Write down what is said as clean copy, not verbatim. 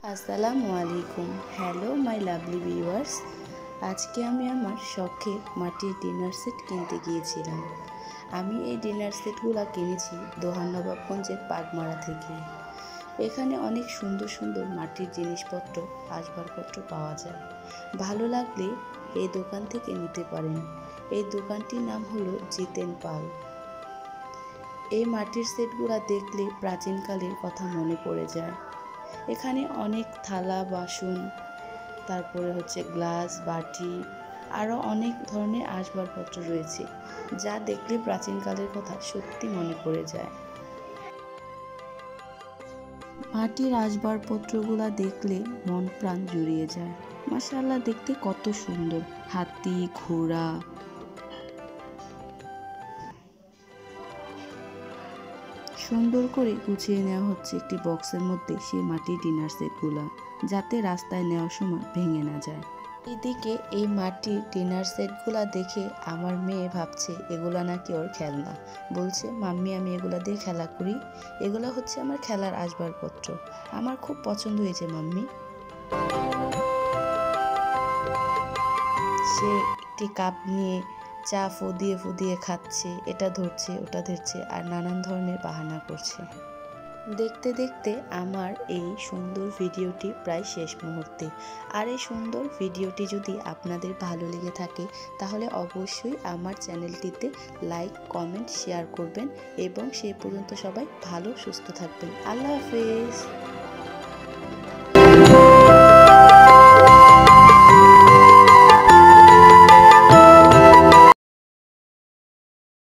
আসসালামু আলাইকুম। Hello my lovely viewers. আজকে আমি আমার শখের মাটির ডিনার সেট কিনতে গিয়েছিলাম। আমি এই ডিনার সেটগুলো কিনেছি দোহার নবাবগঞ্জের পাগমারা থেকে। এখানে অনেক সুন্দর সুন্দর মাটির জিনিসপত্র, আসবাবপত্র পাওয়া যায়। ভালো লাগলে এই দোকান থেকে নিতে পারেন। এই দোকানটির নাম হলো জিতেন পাল। এই মাটির সেটগুলো দেখলে প্রাচীনকালের কথা মনে পড়ে যায়। এখানে অনেক থালা বাসন, তারপরে গ্লাস, বাটি, আরও অনেক ধরনের আসবাবপত্র রয়েছে, যা দেখলে প্রাচীনকালের কথা সত্যি মনে পড়ে যায়। মাটির আসবাবপত্রগুলো দেখলে মন প্রাণ জুড়িয়ে যায়। মাশাআল্লাহ, দেখতে কত সুন্দর। হাতি, ঘোড়া, সুন্দর করে গুছিয়ে নেওয়া হচ্ছে একটি বক্সের মধ্যে সেই মাটির ডিনার সেটগুলো, যাতে রাস্তায় নেওয়ার সময় ভেঙে না যায়। এদিকে এই মাটির ডিনার সেটগুলো দেখে আমার মেয়ে ভাবছে এগুলা নাকি ওর খেলনা। বলছে, মাম্মি আমি এগুলা দিয়ে খেলা করি, এগুলো হচ্ছে আমার খেলার আসবাবপত্র, আমার খুব পছন্দ হয়েছে মাম্মি। সে একটি কাপ নিয়ে চা ফুদিয়ে ফুদিয়ে খাচ্ছে, এটা ধরছে ওটা ধরছে আর নানান ধরনের বাহানা করছে। দেখতে দেখতে আমার এই সুন্দর ভিডিওটি প্রায় শেষ মুহূর্তে। আর এই সুন্দর ভিডিওটি যদি আপনাদের ভালো লেগে থাকে তাহলে অবশ্যই আমার চ্যানেলটিতে লাইক, কমেন্ট, শেয়ার করবেন এবং সেই পর্যন্ত সবাই ভালো সুস্থ থাকবেন। আল্লাহ হাফেজ।